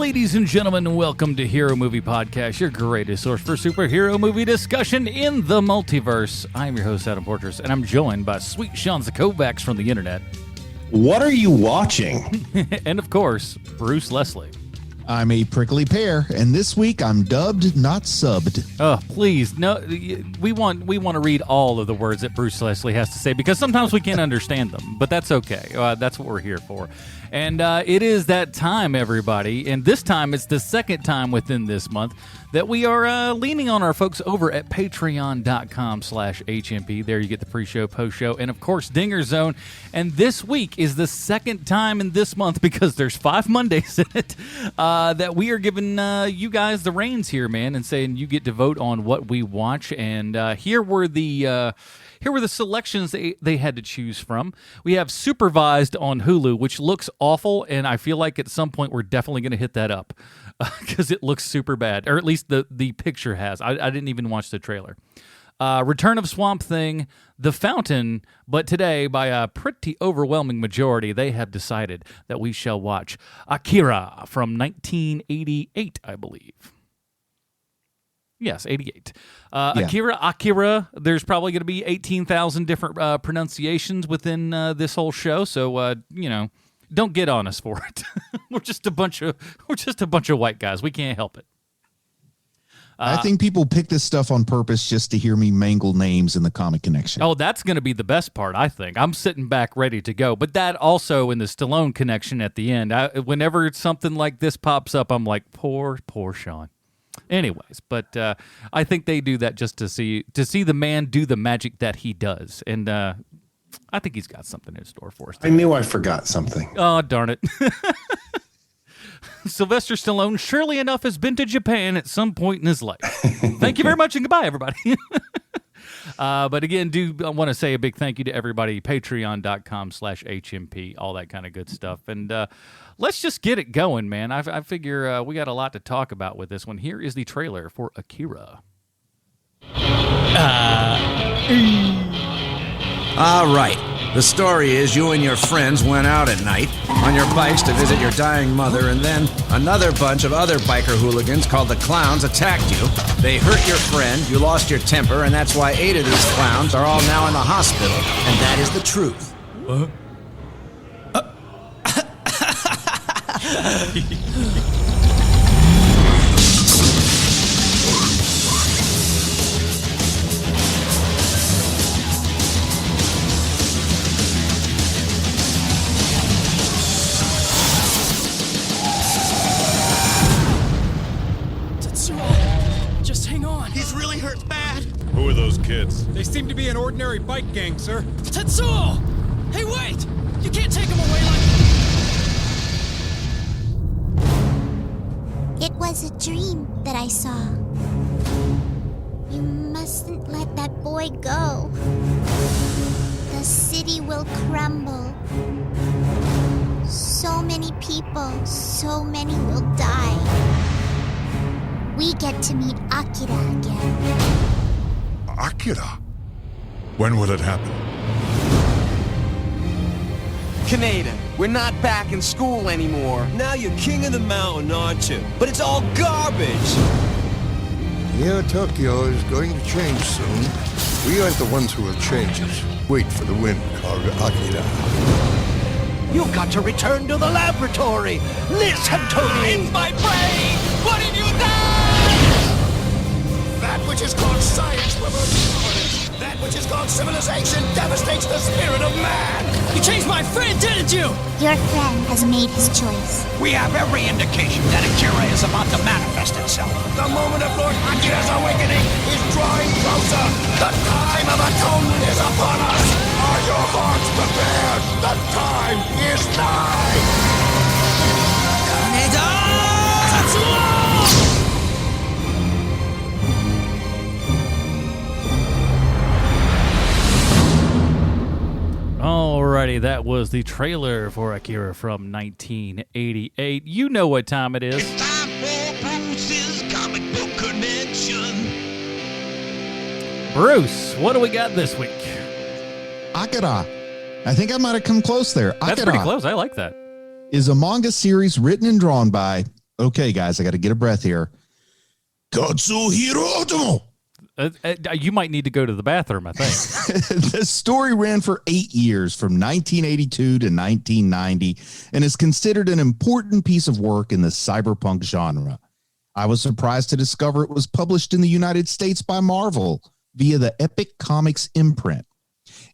Ladies and gentlemen, welcome to Hero Movie Podcast, your greatest source for superhero movie discussion in the multiverse. I'm your host, Adam Portress, and I'm joined by sweet Sean Zakovacs from the internet. What are you watching? And of course, Bruce Leslie. I'm a prickly pear, and this week I'm dubbed, not subbed. Oh, please, no! We want to read all of the words that Bruce Leslie has to say because sometimes we can't understand them, but that's okay. That's what we're here for. And it is that time, everybody, and this time it's the second time within this month that we are leaning on our folks over at patreon.com/HMP. There you get the pre-show, post-show, and of course, Dinger Zone. And this week is the second time in this month, because there's 5 Mondays in it, that we are giving you guys the reins here, man, and saying you get to vote on what we watch. And here were the selections they had to choose from. We have Supervised on Hulu, which looks awful, and I feel like at some point we're definitely going to hit that up because it looks super bad, or at least the picture has. I didn't even watch the trailer. Return of Swamp Thing, The Fountain, but today, by a pretty overwhelming majority, they have decided that we shall watch Akira from 1988, I believe. Yes, 88. Yeah. Akira, there's probably going to be 18,000 different pronunciations within this whole show, so, don't get on us for it. We're just a bunch of white guys. We can't help it. I think people pick this stuff on purpose just to hear me mangle names in the Comic Connection. Oh, that's going to be the best part, I think. I'm sitting back ready to go. But that also in the Stallone connection at the end, whenever something like this pops up, I'm like, poor Sean. Anyways, but I think they do that just to see the man do the magic that he does. And I think he's got something in store for us. I knew I forgot something. Oh, darn it. Sylvester Stallone, surely enough, has been to Japan at some point in his life. Thank you very much, and goodbye, everybody. But again, I want to say a big thank you to everybody, patreon.com/HMP, all that kind of good stuff. And let's just get it going, man. I figure we got a lot to talk about with this one. Here is the trailer for Akira. All right. The story is you and your friends went out at night on your bikes to visit your dying mother, and then another bunch of other biker hooligans called the Clowns attacked you. They hurt your friend, you lost your temper, and that's why 8 of these clowns are all now in the hospital. And that is the truth. What? Just hang on. He's really hurt bad. Who are those kids? They seem to be an ordinary bike gang, sir. Tetsuo! Hey, wait! You can't take him away like... It was a dream that I saw. You mustn't let that boy go. The city will crumble. So many people, so many will die. We get to meet Akira again. Akira? When will it happen? Kaneda, we're not back in school anymore. Now you're king of the mountain, aren't you? But it's all garbage! Neo Tokyo is going to change soon. We aren't the ones who will change it. Wait for the wind called Akira. You've got to return to the laboratory! Listen to me! It's my brain! What have you done? That which is called science removes knowledge. That which is called civilization devastates the spirit of man. You changed my friend, didn't you? Your friend has made his choice. We have every indication that Akira is about to manifest itself. The moment of Lord Akira's awakening is drawing closer. The time of atonement is upon us. Are your hearts prepared? The time is nigh. Kaneda! Tetsuo! Alrighty, that was the trailer for Akira from 1988. You know what time it is. It's time for Bruce's Comic Book Connection. Bruce, what do we got this week? Akira. I think I might have come close there. That's Akira pretty close. I like that. is a manga series written and drawn by Okay, guys, I got to get a breath here. Katsuhiro Otomo. You might need to go to the bathroom, I think. The story ran for 8 years, from 1982 to 1990, and is considered an important piece of work in the cyberpunk genre. I was surprised to discover it was published in the United States by Marvel via the Epic Comics imprint.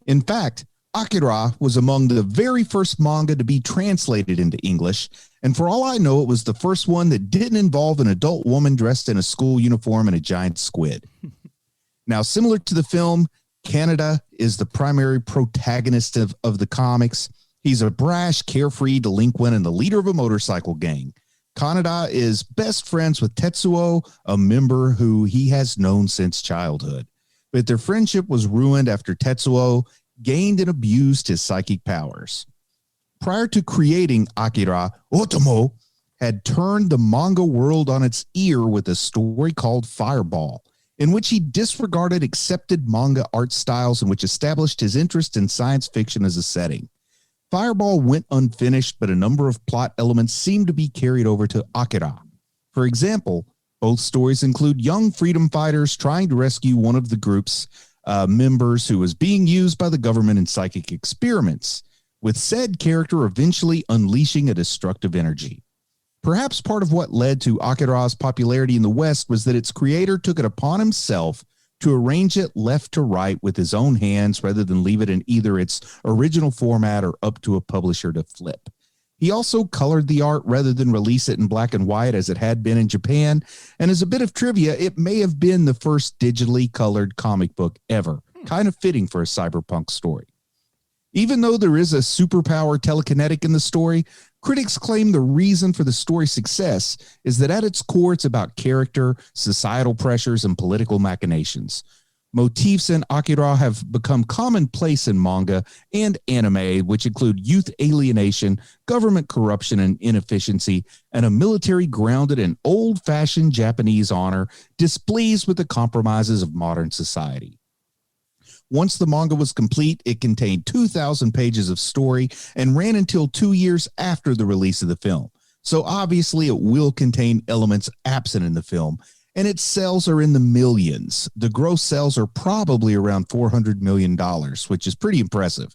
In fact, Akira was among the very first manga to be translated into English, and for all I know, it was the first one that didn't involve an adult woman dressed in a school uniform and a giant squid. Now, similar to the film, Kaneda is the primary protagonist of the comics. He's a brash, carefree delinquent and the leader of a motorcycle gang. Kaneda is best friends with Tetsuo, a member who he has known since childhood. But their friendship was ruined after Tetsuo gained and abused his psychic powers. Prior to creating Akira, Otomo had turned the manga world on its ear with a story called Fireball, in which he disregarded accepted manga art styles and which established his interest in science fiction as a setting. Fireball went unfinished, but a number of plot elements seemed to be carried over to Akira. For example, both stories include young freedom fighters trying to rescue one of the group's members who was being used by the government in psychic experiments, with said character eventually unleashing a destructive energy. Perhaps part of what led to Akira's popularity in the West was that its creator took it upon himself to arrange it left to right with his own hands rather than leave it in either its original format or up to a publisher to flip. He also colored the art rather than release it in black and white as it had been in Japan, and as a bit of trivia, it may have been the first digitally colored comic book ever, kind of fitting for a cyberpunk story. Even though there is a superpower telekinetic in the story, critics claim the reason for the story's success is that at its core, it's about character, societal pressures, and political machinations. Motifs in Akira have become commonplace in manga and anime, which include youth alienation, government corruption and inefficiency, and a military grounded in old-fashioned Japanese honor, displeased with the compromises of modern society. Once the manga was complete, it contained 2,000 pages of story and ran until 2 years after the release of the film. So obviously it will contain elements absent in the film, and its sales are in the millions. The gross sales are probably around $400 million, which is pretty impressive.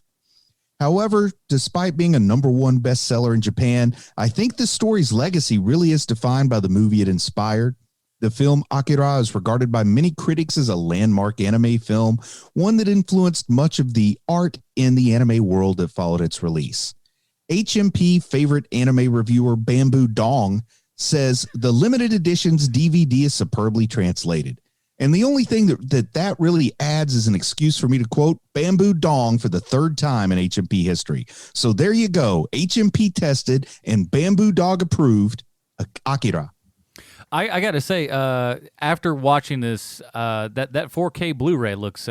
However, despite being a #1 bestseller in Japan, I think the story's legacy really is defined by the movie it inspired. The film Akira is regarded by many critics as a landmark anime film, one that influenced much of the art in the anime world that followed its release. HMP favorite anime reviewer Bamboo Dong says the limited edition's DVD is superbly translated. And the only thing that really adds is an excuse for me to quote Bamboo Dong for the third time in HMP history. So there you go. HMP tested and Bamboo Dog approved Akira. I got to say, after watching this, that 4K Blu-ray looks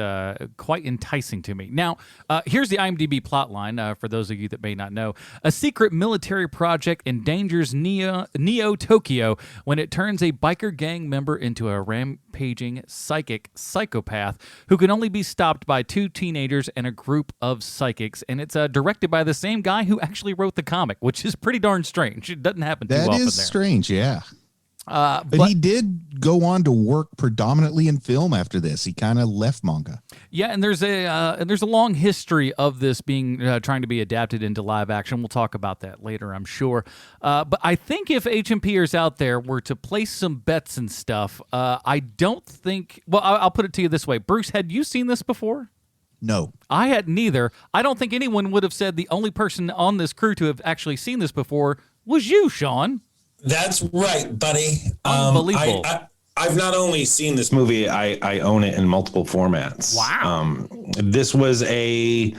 quite enticing to me. Now, here's the IMDb plotline for those of you that may not know. A secret military project endangers Neo Tokyo when it turns a biker gang member into a rampaging psychic psychopath who can only be stopped by 2 teenagers and a group of psychics. And it's directed by the same guy who actually wrote the comic, which is pretty darn strange. It doesn't happen too often there. That is strange, yeah. But he did go on to work predominantly in film after this. He kind of left manga. Yeah, and there's a long history of this being trying to be adapted into live action. We'll talk about that later, I'm sure. But I think if HMPers out there were to place some bets and stuff, I don't think. Well, I'll put it to you this way, Bruce. Had you seen this before? No, I hadn't either. I don't think anyone would have said the only person on this crew to have actually seen this before was you, Sean. That's right, buddy. Unbelievable. I've not only seen this movie, I own it in multiple formats. Wow. This was a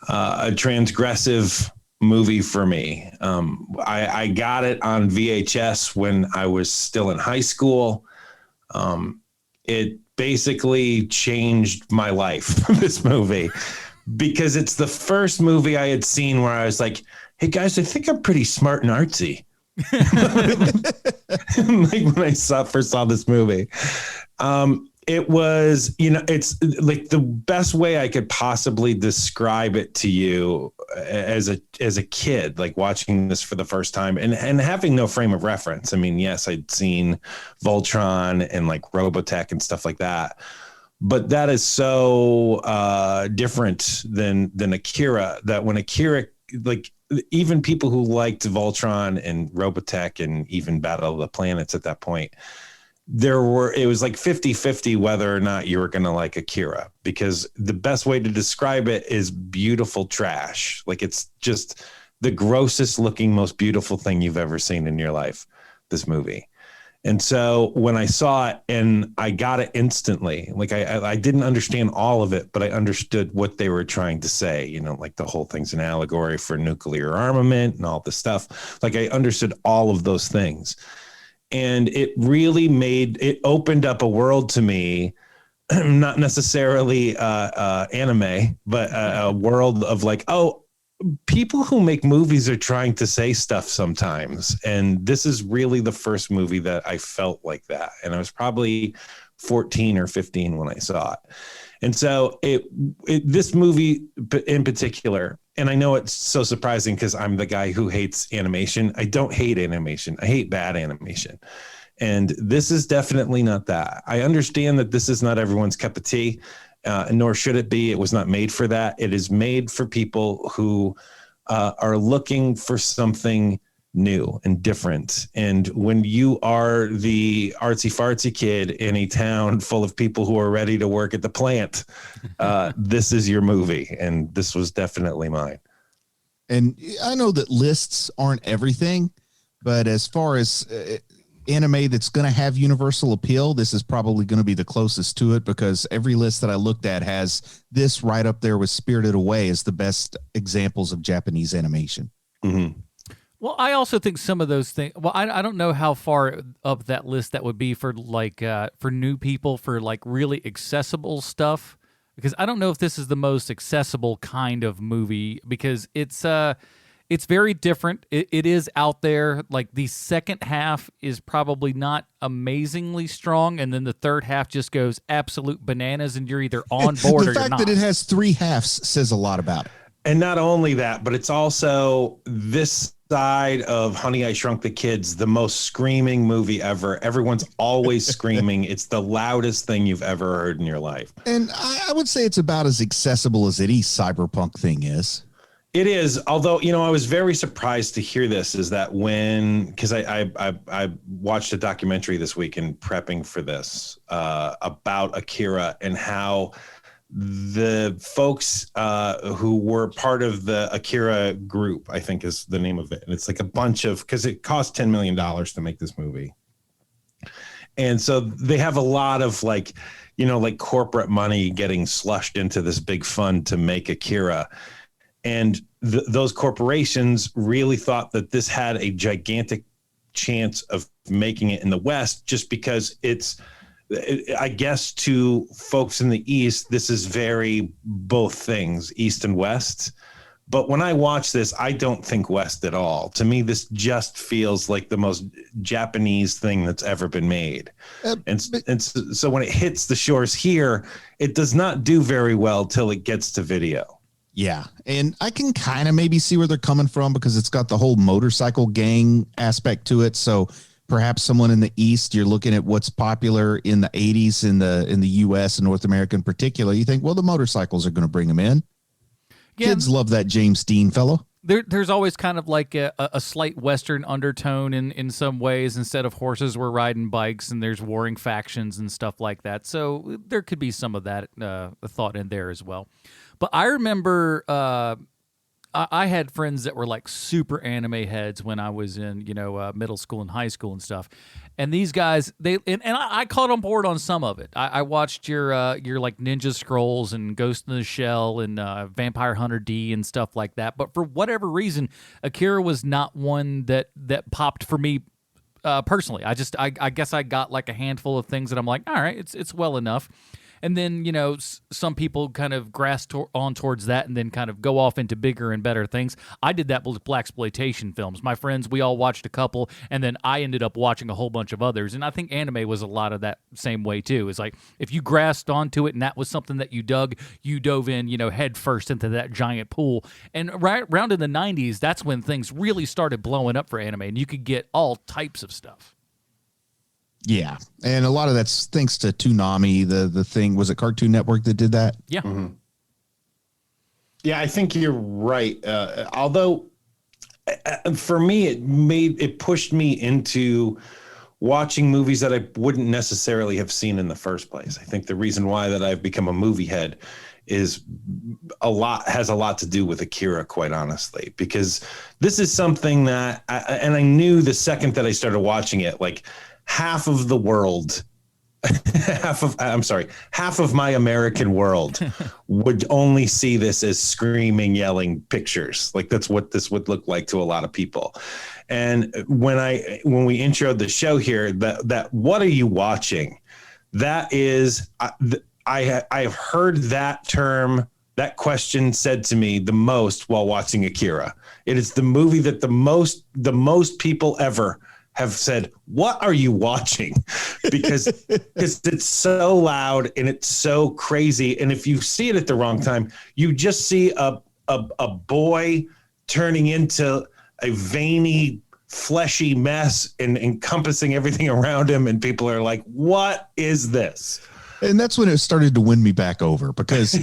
transgressive movie for me. I got it on VHS when I was still in high school. It basically changed my life, this movie, because it's the first movie I had seen where I was like, hey guys, I think I'm pretty smart and artsy. Like when I first saw this movie. It was, it's like the best way I could possibly describe it to you as a kid, like watching this for the first time and having no frame of reference. I mean, yes, I'd seen Voltron and like Robotech and stuff like that, but that is so different than Akira, that when Akira, like even people who liked Voltron and Robotech and even Battle of the Planets at that point, it was like 50-50 whether or not you were going to like Akira, because the best way to describe it is beautiful trash. Like it's just the grossest looking, most beautiful thing you've ever seen in your life, this movie. And so when I saw it and I got it instantly, like I didn't understand all of it, but I understood what they were trying to say, like the whole thing's an allegory for nuclear armament and all this stuff. Like I understood all of those things. And it really opened up a world to me, not necessarily anime, but a world of like, oh, people who make movies are trying to say stuff sometimes. And this is really the first movie that I felt like that. And I was probably 14 or 15 when I saw it. And so this movie in particular, and I know it's so surprising because I'm the guy who hates animation. I don't hate animation. I hate bad animation. And this is definitely not that. I understand that this is not everyone's cup of tea, nor should it be. It was not made for that. It is made for people who are looking for something new and different. And when you are the artsy fartsy kid in a town full of people who are ready to work at the plant, this is your movie. And this was definitely mine. And I know that lists aren't everything, but as far as anime that's going to have universal appeal, this is probably going to be the closest to it, because every list that I looked at has this right up there with Spirited Away as the best examples of Japanese animation. Mm-hmm. Well, I also think some of those things. Well, I don't know how far up that list that would be for like for new people, for like really accessible stuff, because I don't know if this is the most accessible kind of movie, because it's very different. It is out there. Like the second half is probably not amazingly strong, and then the third half just goes absolute bananas, and you're either on board or you're not. The fact that it has 3 halves says a lot about it. And not only that, but it's also this side of Honey, I Shrunk the Kids, the most screaming movie ever. Everyone's always screaming. It's the loudest thing you've ever heard in your life. And I would say it's about as accessible as any cyberpunk thing is. It is, although, I was very surprised to hear this, is that because I watched a documentary this week in prepping for this about Akira, and how the folks who were part of the Akira group, I think is the name of it. And it's like a bunch of, because it cost $10 million to make this movie. And so they have a lot of like corporate money getting slushed into this big fund to make Akira. And those corporations really thought that this had a gigantic chance of making it in the West, just because I guess to folks in the East, this is very both things, East and West. But when I watch this, I don't think West at all. To me, this just feels like the most Japanese thing that's ever been made. And so when it hits the shores here, it does not do very well till it gets to video. Yeah. And I can kind of maybe see where they're coming from, because it's got the whole motorcycle gang aspect to it. So perhaps someone in the East, you're looking at what's popular in the 80s in the US and North America in particular. You think, well, the motorcycles are going to bring them in. Yeah. Kids love that James Dean fellow. There's always kind of like a slight Western undertone in some ways. Instead of horses, we're riding bikes, and there's warring factions and stuff like that. So there could be some of that thought in there as well. But I remember I had friends that were like super anime heads when I was in middle school and high school and stuff. And these guys, I caught on board on some of it. I watched your like Ninja Scrolls and Ghost in the Shell and Vampire Hunter D and stuff like that. But for whatever reason, Akira was not one that popped for me personally. I guess I got like a handful of things that I'm like, all right, it's well enough. And then, some people kind of grasp on towards that and then kind of go off into bigger and better things. I did that with blaxploitation films. My friends, we all watched a couple, and then I ended up watching a whole bunch of others. And I think anime was a lot of that same way too. It's like if you grasped onto it and that was something that you dug, you dove in, head first into that giant pool. And right around in the 90s, that's when things really started blowing up for anime, and you could get all types of stuff. Yeah, and a lot of that's thanks to Toonami. The thing, was it Cartoon Network that did that? Yeah. Mm-hmm. Yeah, I think you're right. Although for me, it pushed me into watching movies that I wouldn't necessarily have seen in the first place. I think the reason why that I've become a movie head has a lot to do with Akira, quite honestly, because this is something that I knew the second that I started watching it, like half of the world, half of my American world would only see this as screaming, yelling pictures. Like that's what this would look like to a lot of people. And when we introed the show here, that what are you watching? That is, I have heard that term, that question said to me the most while watching Akira. It is the movie that the most people ever have said, what are you watching? Because it's so loud and it's so crazy. And if you see it at the wrong time, you just see a boy turning into a veiny, fleshy mess and encompassing everything around him. And people are like, what is this? And that's when it started to win me back over, because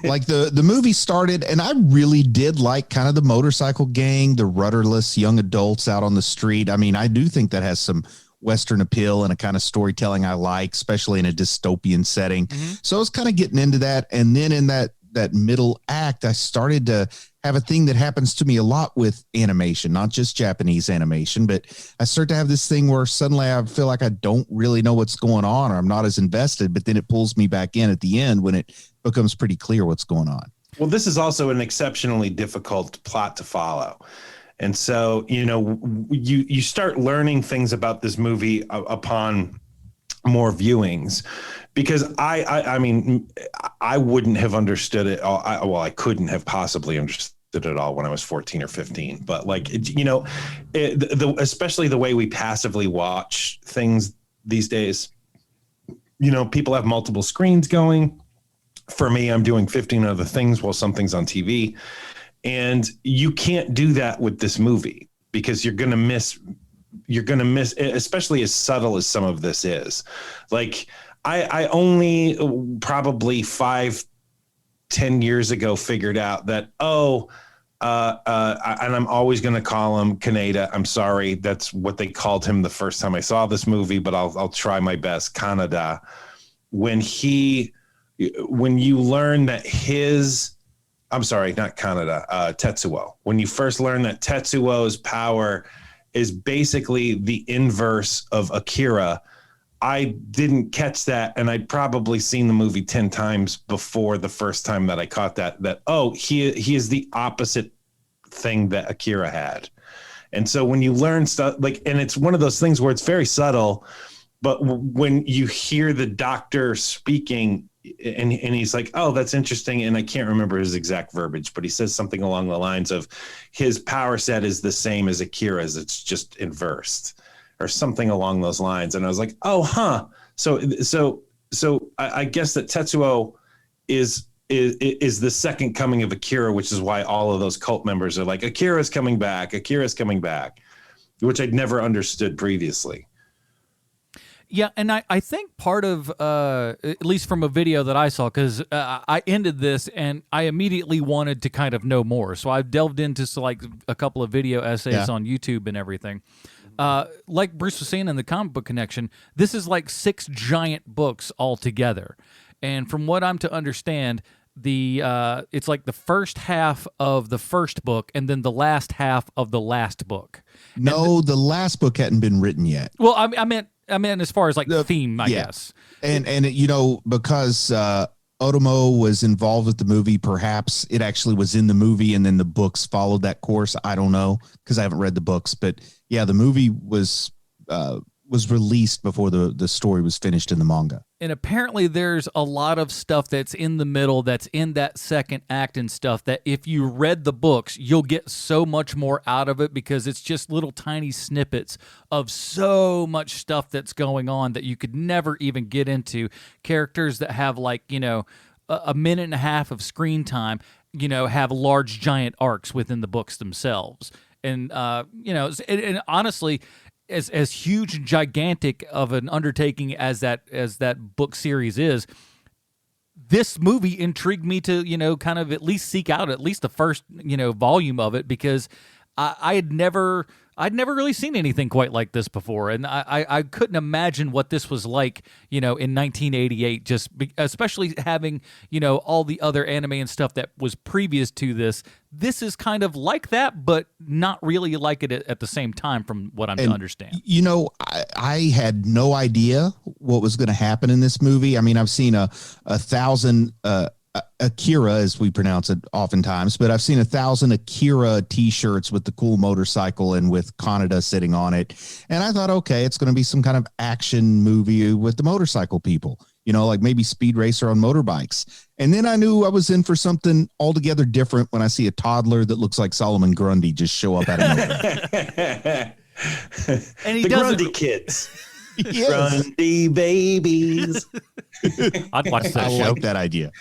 like the movie started and I really did like kind of the motorcycle gang, the rudderless young adults out on the street. I mean, I do think that has some Western appeal and a kind of storytelling I like, especially in a dystopian setting. Mm-hmm. So I was kind of getting into that. And then in that middle act, I started to have a thing that happens to me a lot with animation, not just Japanese animation, but I start to have this thing where suddenly I feel like I don't really know what's going on, or I'm not as invested, but then it pulls me back in at the end when it becomes pretty clear what's going on. Well, this is also an exceptionally difficult plot to follow. And so, you start learning things about this movie upon more viewings, because I mean, I wouldn't have understood it all. I couldn't have possibly understood it all when I was 14 or 15. But like, especially the way we passively watch things these days, people have multiple screens going. For me, I'm doing 15 other things while something's on TV. And you can't do that with this movie, because you're going to miss, especially as subtle as some of this is. Like, I only probably 5-10 years ago figured out that, and I'm always going to call him Kaneda. I'm sorry. That's what they called him the first time I saw this movie, but I'll try my best. Kaneda. When you learn that I'm sorry, not Kaneda, Tetsuo. When you first learn that Tetsuo's power is basically the inverse of Akira, I didn't catch that, and I'd probably seen the movie 10 times before the first time that I caught that he is the opposite thing that Akira had. And so when you learn stuff, like, and it's one of those things where it's very subtle, but when you hear the doctor speaking and he's like, oh, that's interesting, and I can't remember his exact verbiage, but he says something along the lines of his power set is the same as Akira's, it's just inversed, or something along those lines. And I was like, oh, huh. So I guess that Tetsuo is the second coming of Akira, which is why all of those cult members are like, Akira's coming back, which I'd never understood previously. Yeah, and I think part of, at least from a video that I saw, because I ended this and I immediately wanted to kind of know more. So I delved into like a couple of video essays on YouTube and everything. Like Bruce was saying in the Comic Book Connection, this is like 6 giant books all together. And from what I'm to understand, it's like the first half of the first book and then the last half of the last book. No, the last book hadn't been written yet. Well, I meant as far as like the theme, I guess. And because Otomo was involved with the movie, perhaps it actually was in the movie and then the books followed that course. I don't know, because I haven't read the books, but yeah, the movie was was released before the story was finished in the manga. And apparently there's a lot of stuff that's in the middle that's in that second act and stuff that if you read the books, you'll get so much more out of it because it's just little tiny snippets of so much stuff that's going on that you could never even get into. Characters that have like, a minute and a half of screen time, have large giant arcs within the books themselves. And, and honestly, as huge and gigantic of an undertaking as that book series is, this movie intrigued me to, kind of at least seek out at least the first, volume of it because I'd never really seen anything quite like this before, and I couldn't imagine what this was like, in 1988. Especially having all the other anime and stuff that was previous to this. This is kind of like that, but not really like it at the same time, from what I'm to understand. I had no idea what was going to happen in this movie. I mean, I've seen a thousand. Akira, as we pronounce it oftentimes, but I've seen 1,000 Akira t-shirts with the cool motorcycle and with Kaneda sitting on it. And I thought, okay, it's going to be some kind of action movie with the motorcycle people, like maybe Speed Racer on motorbikes. And then I knew I was in for something altogether different when I see a toddler that looks like Solomon Grundy just show up out of nowhere. And he the doesn't... Grundy kids. Yes. Grundy babies. I'd watch that I show. like that idea.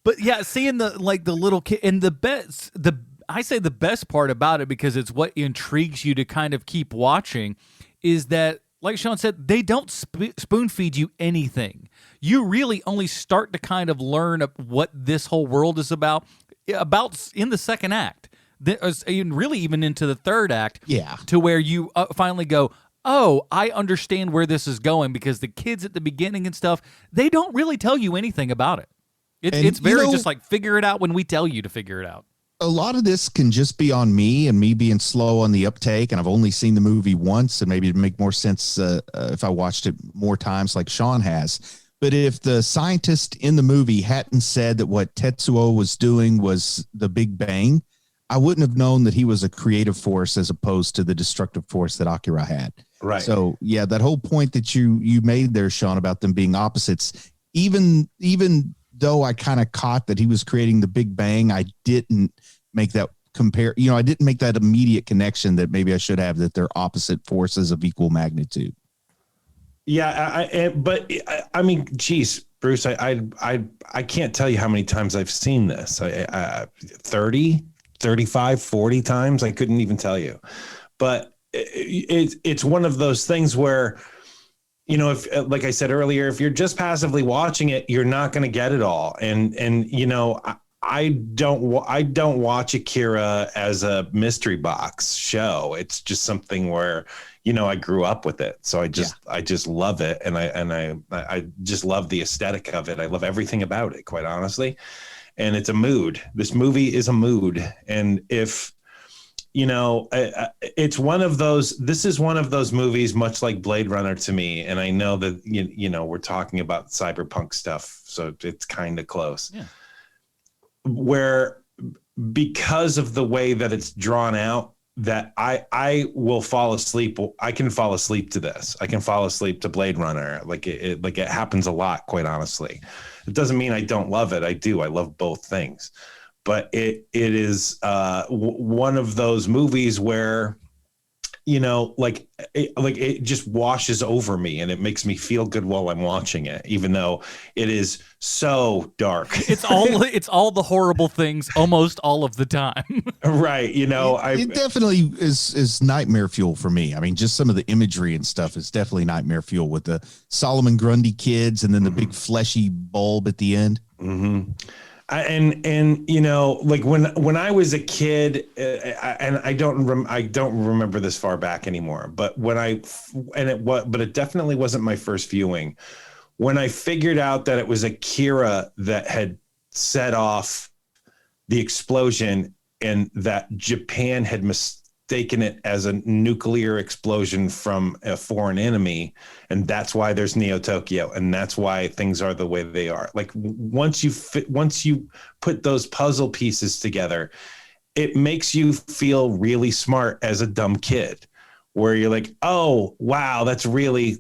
But yeah, seeing the little kid and the best part about it, because it's what intrigues you to kind of keep watching, is that, like Sean said, they don't spoon feed you anything. You really only start to kind of learn what this whole world is about in the second act. Really even into the third act. Yeah. To where you finally go, oh, I understand where this is going, because the kids at the beginning and stuff, they don't really tell you anything about it. It's very just like, figure it out when we tell you to figure it out. A lot of this can just be on me and me being slow on the uptake. And I've only seen the movie once, and maybe it'd make more sense if I watched it more times like Sean has. But if the scientist in the movie hadn't said that what Tetsuo was doing was the Big Bang, I wouldn't have known that he was a creative force as opposed to the destructive force that Akira had. Right. So yeah, that whole point that you made there, Sean, about them being opposites, even though I kind of caught that he was creating the Big Bang, I didn't make that I didn't make that immediate connection that maybe I should have, that they're opposite forces of equal magnitude. Yeah. But I mean, geez, Bruce, I can't tell you how many times I've seen this. 30, 35, 40 times. I couldn't even tell you, but it's one of those things where, if, like I said earlier, if you're just passively watching it, you're not going to get it all. And I don't watch Akira as a mystery box show. It's just something where, I grew up with it. So I just love it. And I just love the aesthetic of it. I love everything about it, quite honestly. And it's a mood. This movie is a mood. And if, it's one of those, this is one of those movies, much like Blade Runner to me. And I know that, we're talking about cyberpunk stuff, so it's kind of close. Yeah. Where, because of the way that it's drawn out, that I will fall asleep. I can fall asleep to this. I can fall asleep to Blade Runner. Like it happens a lot, quite honestly. It doesn't mean I don't love it. I do. I love both things. But it is one of those movies where, it just washes over me, and it makes me feel good while I'm watching it, even though it is so dark. It's all the horrible things almost all of the time. Right. It definitely is nightmare fuel for me. I mean, just some of the imagery and stuff is definitely nightmare fuel, with the Solomon Grundy kids and then the big fleshy bulb at the end. Mm-hmm. Like when I was a kid, and I don't remember this far back anymore, but it definitely wasn't my first viewing. When I figured out that it was Akira that had set off the explosion, and that Japan had mistaken it as a nuclear explosion from a foreign enemy, and that's why there's Neo Tokyo, and that's why things are the way they are. Like, once you put those puzzle pieces together, it makes you feel really smart as a dumb kid, where you're like, oh, wow, that's a really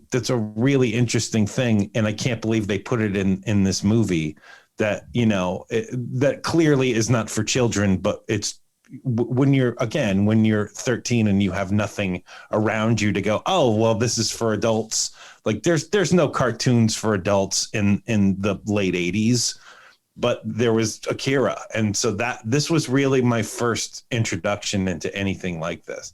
interesting thing. And I can't believe they put it in this movie that, that clearly is not for children, but it's when you're 13 and you have nothing around you to go, oh, well, this is for adults. Like there's no cartoons for adults in the late 80s, but there was Akira. And so this was really my first introduction into anything like this.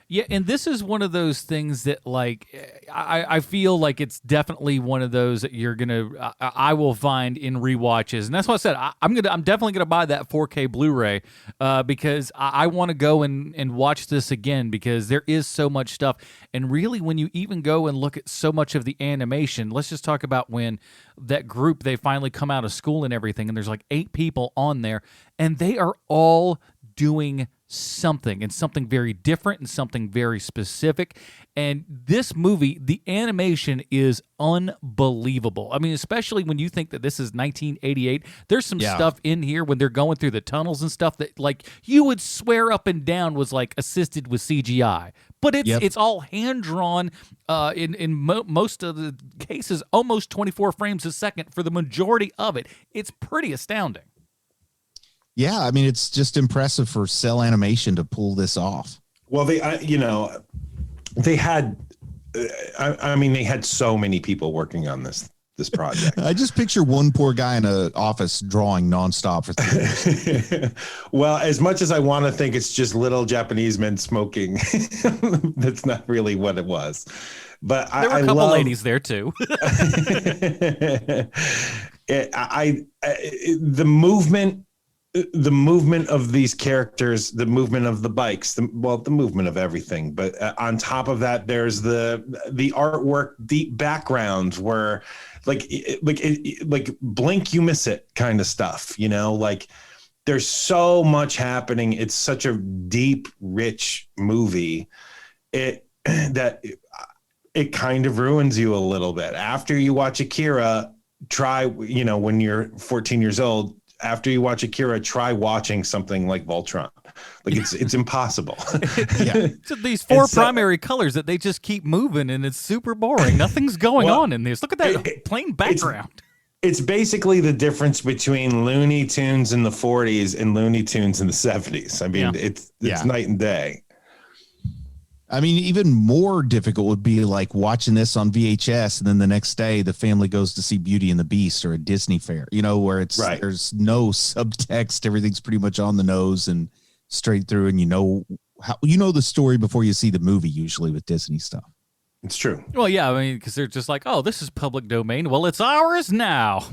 Yeah, and this is one of those things that, like, I feel like it's definitely one of those that you're gonna I will find in rewatches, and that's what I said. I'm definitely gonna buy that 4K Blu-ray because I want to go and watch this again because there is so much stuff, and really when you even go and look at so much of the animation, let's just talk about when that group they finally come out of school and everything, and there's like 8 people on there, and they are all doing something and something very different and something very specific. And this movie, the animation is unbelievable. I mean, especially when you think that this is 1988, there's some stuff in here when they're going through the tunnels and stuff that like you would swear up and down was like assisted with CGI, but it's all hand drawn in most of the cases, almost 24 frames a second for the majority of it. It's pretty astounding. Yeah, I mean, it's just impressive for Cell Animation to pull this off. Well, they had, they had so many people working on this project. I just picture one poor guy in an office drawing nonstop for 3 years. Well, as much as I want to think it's just little Japanese men smoking, that's not really what it was. But there were a couple ladies there too. The movement of these characters, the movement of the bikes, the movement of everything. But on top of that, there's the artwork, deep backgrounds where like blink, you miss it kind of stuff, like there's so much happening. It's such a deep, rich movie. It kind of ruins you a little bit. After you watch Akira, try, when you're 14 years old, after you watch Akira, try watching something like Voltron. Like it's impossible. Yeah. So these four primary colors that they just keep moving, and it's super boring. Nothing's going on in this. Look at that plain background. It's basically the difference between Looney Tunes in the 40s and Looney Tunes in the 70s. I mean, it's night and day. I mean, even more difficult would be like watching this on VHS, and then the next day the family goes to see Beauty and the Beast or a Disney fair, where there's no subtext. Everything's pretty much on the nose and straight through. And the story before you see the movie, usually with Disney stuff. It's true. Well, yeah, I mean, because they're just like, oh, this is public domain. Well, it's ours now.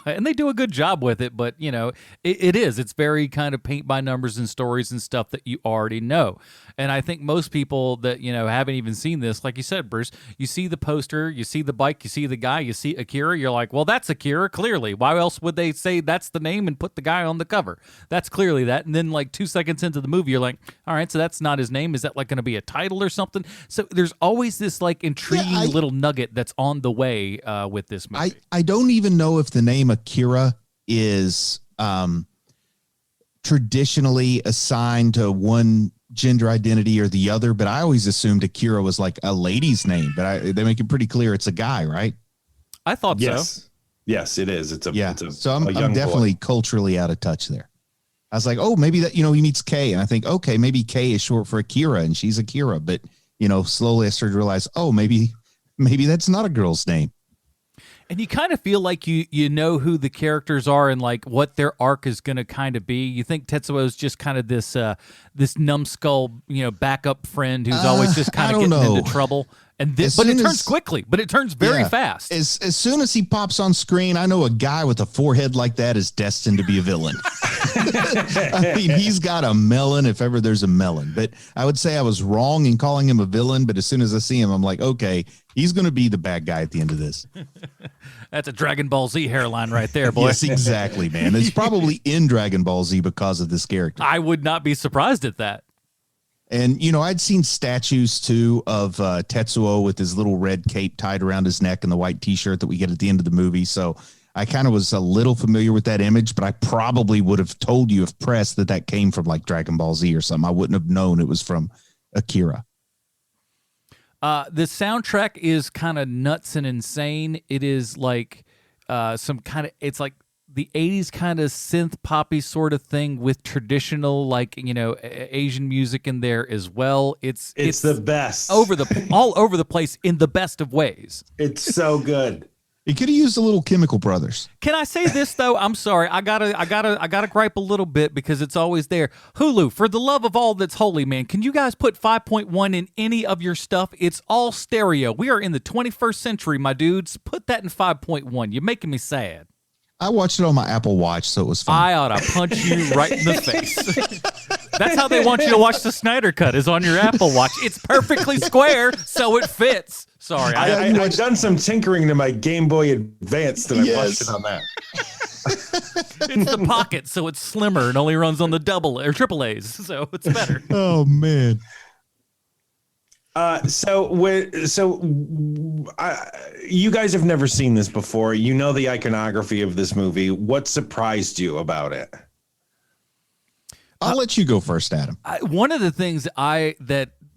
And they do a good job with it, but, it is. It's very kind of paint by numbers and stories and stuff that you already know. And I think most people that, haven't even seen this, like you said, Bruce, you see the poster, you see the bike, you see the guy, you see Akira, you're like, well, that's Akira, clearly. Why else would they say that's the name and put the guy on the cover? That's clearly that. And then like 2 seconds into the movie, you're like, all right, so that's not his name. Is that like going to be a title or something? So there's always this like intriguing little nugget that's on the way with this movie. I don't even know if the name Akira is traditionally assigned to one gender identity or the other, but I always assumed Akira was like a lady's name, but they make it pretty clear it's a guy, right? I thought so. Yes, it is. So I'm definitely culturally out of touch there. I was like, oh, maybe that, he meets Kay, and I think, okay, maybe Kay is short for Akira and she's Akira, but slowly I started to realize, oh, maybe that's not a girl's name. And you kind of feel like you know who the characters are and like what their arc is going to kind of be. You think Tetsuo is just kind of this numbskull, backup friend who's always just kind of getting into trouble. And but it turns quickly, but it turns very fast. As soon as he pops on screen, I know a guy with a forehead like that is destined to be a villain. I mean, he's got a melon if ever there's a melon. But I would say I was wrong in calling him a villain. But as soon as I see him, I'm like, okay, he's going to be the bad guy at the end of this. That's a Dragon Ball Z hairline right there, boy. Yes, exactly, man. It's probably in Dragon Ball Z because of this character. I would not be surprised at that. And, I'd seen statues, too, of Tetsuo with his little red cape tied around his neck and the white T-shirt that we get at the end of the movie. So I kind of was a little familiar with that image, but I probably would have told you if pressed that came from like Dragon Ball Z or something. I wouldn't have known it was from Akira. The soundtrack is kind of nuts and insane. It is like it's like the 80s kind of synth poppy sort of thing with traditional, like, Asian music in there as well. It's the best. All over the place in the best of ways. It's so good. He could have used a little Chemical Brothers. Can I say this though? I'm sorry. I gotta gripe a little bit because it's always there. Hulu, for the love of all that's holy, man, can you guys put 5.1 in any of your stuff? It's all stereo. We are in the 21st century, my dudes. Put that in 5.1. You're making me sad. I watched it on my Apple Watch, so it was fun. I ought to punch you right in the face. That's how they want you to watch the Snyder Cut, is on your Apple Watch. It's perfectly square, so it fits. Sorry. I've done some tinkering to my Game Boy Advance that I watched it on that. It's the Pocket, so it's slimmer and only runs on the double or triple A's, so it's better. Oh, man. You guys have never seen this before. You know the iconography of this movie. What surprised you about it? I'll let you go first, Adam. One of the things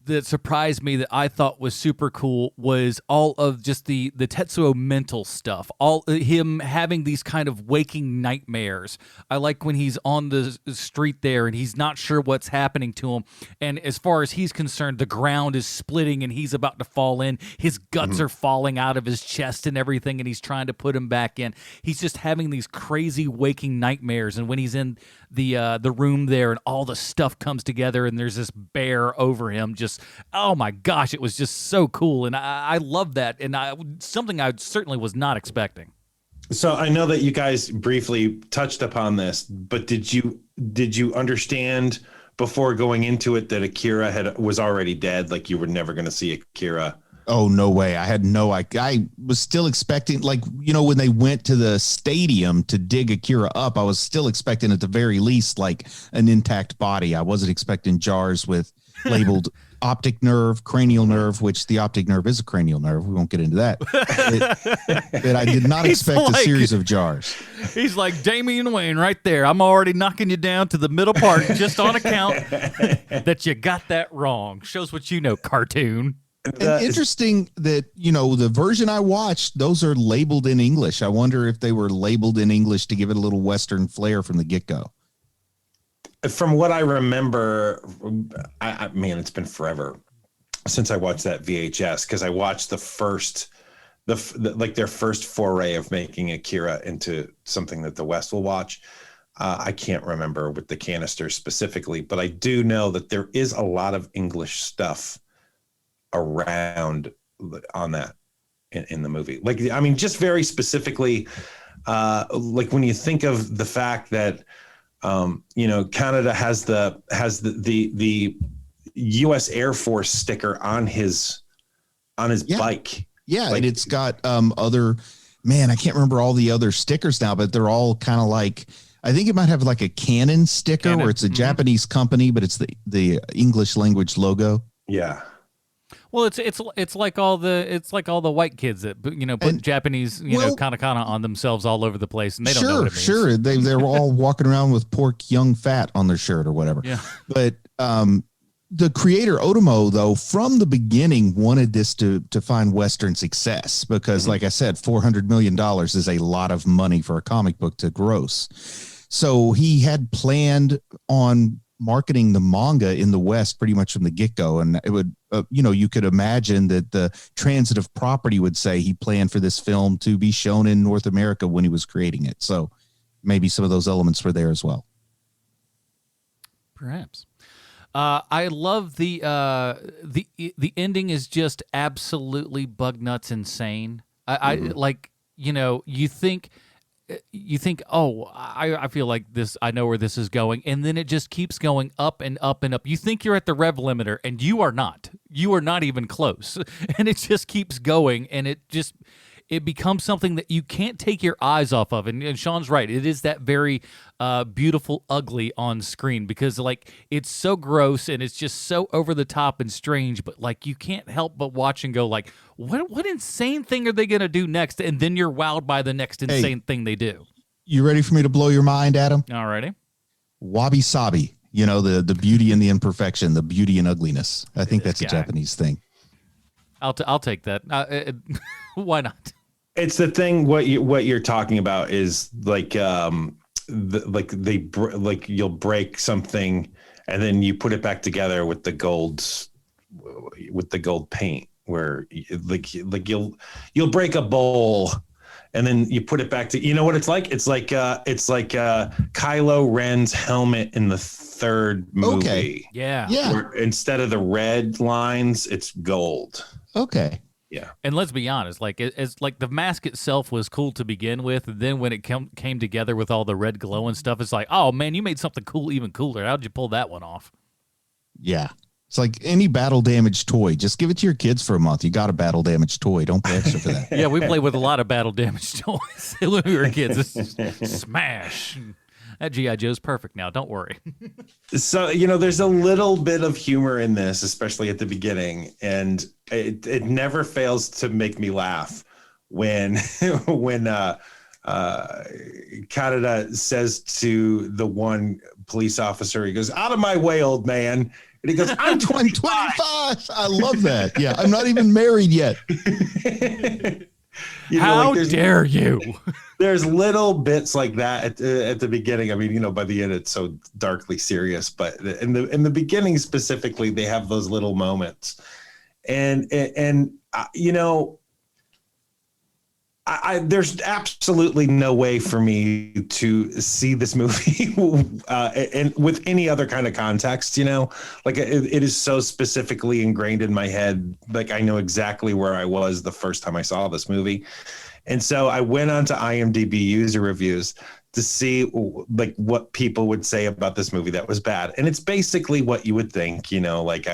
that surprised me that I thought was super cool was all of just the Tetsuo mental stuff, all him having these kind of waking nightmares. I like when he's on the street there and he's not sure what's happening to him, and as far as he's concerned, the ground is splitting and he's about to fall in. His guts are falling out of his chest and everything, and he's trying to put him back in. He's just having these crazy waking nightmares, and when he's in the room there and all the stuff comes together and there's this bear over him, just oh my gosh, it was just so cool, and I love that, and something I certainly was not expecting. So I know that you guys briefly touched upon this, but did you understand before going into it that Akira was already dead? Like you were never going to see Akira? Oh, no way. I was still expecting, like, when they went to the stadium to dig Akira up, I was still expecting at the very least, like, an intact body. I wasn't expecting jars with labeled optic nerve, cranial nerve, which the optic nerve is a cranial nerve. We won't get into that. But I did not expect a series of jars. He's like Damian Wayne right there. I'm already knocking you down to the middle part just on account that you got that wrong. Shows what you know, cartoon. And interesting that, the version I watched, those are labeled in English. I wonder if they were labeled in English to give it a little Western flair from the get-go. From what I remember, man, it's been forever since I watched that VHS, because I watched their first foray of making Akira into something that the West will watch. I can't remember with the canister specifically, but I do know that there is a lot of English stuff around on that in the movie. Like, I mean, just very specifically, like when you think of the fact that Canada has the U.S. Air Force sticker on his bike. Yeah, and it's got other, man, I can't remember all the other stickers now, but they're all kind of like, I think it might have like a Canon sticker where it's a Japanese company, but it's the English language logo. Yeah. Well, it's like all the white kids that put Japanese katakana on themselves all over the place, and they don't know what it means. Sure, they're all walking around with pork young fat on their shirt or whatever. Yeah. But the creator Otomo, though, from the beginning wanted this to find Western success because, like I said, $400 million is a lot of money for a comic book to gross. So he had planned on marketing the manga in the West pretty much from the get-go, and it would you could imagine that the transitive property would say he planned for this film to be shown in North America when he was creating it. So maybe some of those elements were there as well. Perhaps. I love the ending is just absolutely bug nuts insane. I like, you think, oh, I feel like this, I know where this is going. And then it just keeps going up and up and up. You think you're at the rev limiter and you are not. You are not even close. And it just keeps going. And it becomes something that you can't take your eyes off of. And Sean's right. It is that very beautiful ugly on screen because, like, it's so gross and it's just so over the top and strange. But, like, you can't help but watch and go, like, what insane thing are they going to do next? And then you're wowed by the next insane thing they do. You ready for me to blow your mind, Adam? All righty. Wabi Sabi You know, the beauty and the imperfection, the beauty and ugliness. I think that's a Japanese thing. I'll take that. Why not? It's the thing. What you're talking about is like you'll break something and then you put it back together with the gold paint, where like you'll break a bowl and then you put it back to, you know what it's like? It's like Kylo Ren's helmet in the third movie. Okay. Yeah. Where instead of the red lines, it's gold. Okay. Yeah. And let's be honest, like it's like the mask itself was cool to begin with. And then when it came together with all the red glow and stuff, it's like, oh man, you made something cool even cooler. How'd you pull that one off? Yeah. It's like any battle damaged toy. Just give it to your kids for a month. You got a battle damaged toy. Don't pay extra for that. Yeah, we played with a lot of battle damaged toys when we were kids. It's just smash. That G.I. Joe's perfect now. Don't worry. So, you know, there's a little bit of humor in this, especially at the beginning. And it never fails to make me laugh when Kaneda says to the one police officer, he goes, "Out of my way, old man." And he goes, I'm 25. I love that. Yeah, I'm not even married yet. How dare you? There's little bits like that at the beginning. I mean, you know, by the end it's so darkly serious, but in the beginning specifically, they have those little moments, and you know, there's absolutely no way for me to see this movie and with any other kind of context, you know, like it is so specifically ingrained in my head. Like I know exactly where I was the first time I saw this movie. And so I went on to IMDb user reviews to see like what people would say about this movie that was bad. And it's basically what you would think, you know, like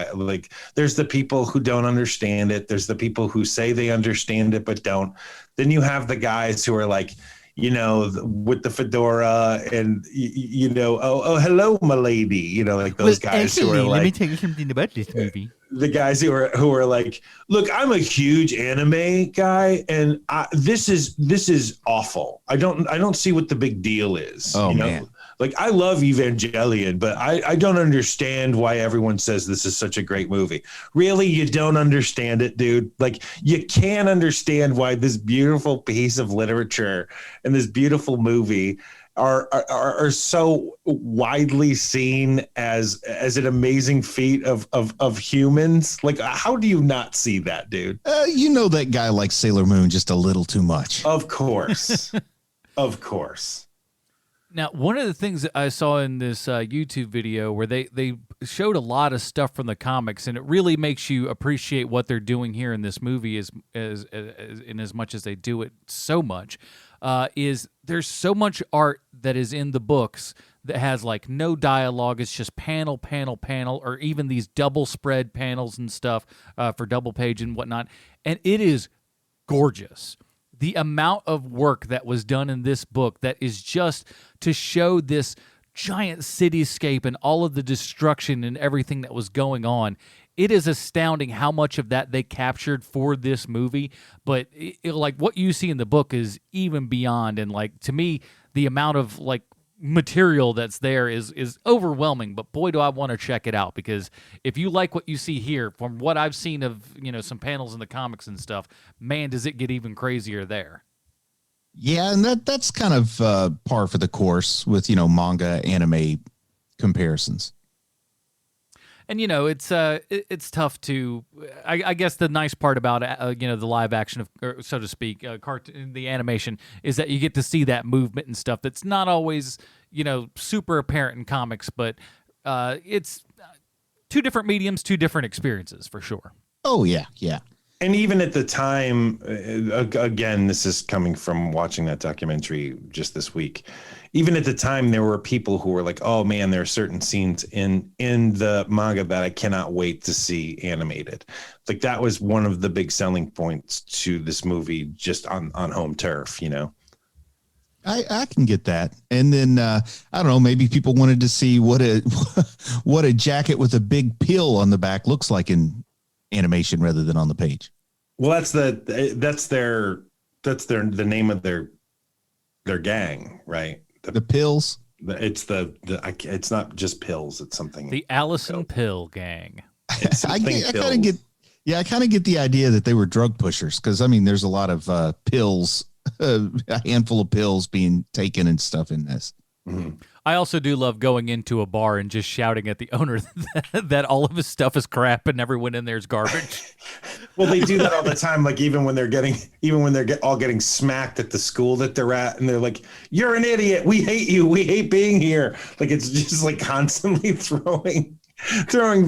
there's the people who don't understand it. There's the people who say they understand it, but don't. Then you have the guys who are like, you know, with the fedora and, you know, oh, hello, my lady, you know, like those guys who are like, let me tell you something about this movie. The guys who are like, look, I'm a huge anime guy, and this is awful. I don't see what the big deal is. Oh, you know? man. Like I love Evangelion, but I don't understand why everyone says this is such a great movie. Really, you don't understand it, dude. Like you can't understand why this beautiful piece of literature and this beautiful movie are so widely seen as an amazing feat of humans. Like, how do you not see that, dude? You know that guy likes Sailor Moon just a little too much. Of course. Of course. Now, one of the things that I saw in this YouTube video where they showed a lot of stuff from the comics, and it really makes you appreciate what they're doing here in this movie as in as much as they do it so much, is there's so much art that is in the books that has like no dialogue. It's just panel, or even these double spread panels and stuff for double page and whatnot. And it is gorgeous. The amount of work that was done in this book that is just to show this giant cityscape and all of the destruction and everything that was going on. It is astounding how much of that they captured for this movie. But like what you see in the book is even beyond. And like to me, the amount of like material that's there is overwhelming, but boy do I want to check it out, because if you like what you see here, from what I've seen of, you know, some panels in the comics and stuff, man, does it get even crazier there. Yeah, and that's kind of par for the course with, you know, manga anime comparisons. And, you know, it's tough to, I guess the nice part about, you know, the live action, or so to speak, cartoon, the animation, is that you get to see that movement and stuff that's not always, you know, super apparent in comics, but it's two different mediums, two different experiences for sure. Oh, yeah, yeah. And even at the time, again, this is coming from watching that documentary just this week. Even at the time, there were people who were like, "Oh man, there are certain scenes in the manga that I cannot wait to see animated." Like that was one of the big selling points to this movie, just on home turf, you know. I can get that. And then I don't know, maybe people wanted to see what a jacket with a big pill on the back looks like in animation rather than on the page. Well, that's the name of their gang, right? The pills. It's it's not just pills. It's something. The Allison Pill Gang. I kind of get. Yeah, I kind of get the idea that they were drug pushers because, I mean, there's a lot of pills, a handful of pills being taken and stuff in this. Mm-hmm. I also do love going into a bar and just shouting at the owner that all of his stuff is crap and everyone in there is garbage. Well, they do that all the time. Like even when they're all getting smacked at the school that they're at, and they're like, "You're an idiot. We hate you. We hate being here." Like it's just like constantly throwing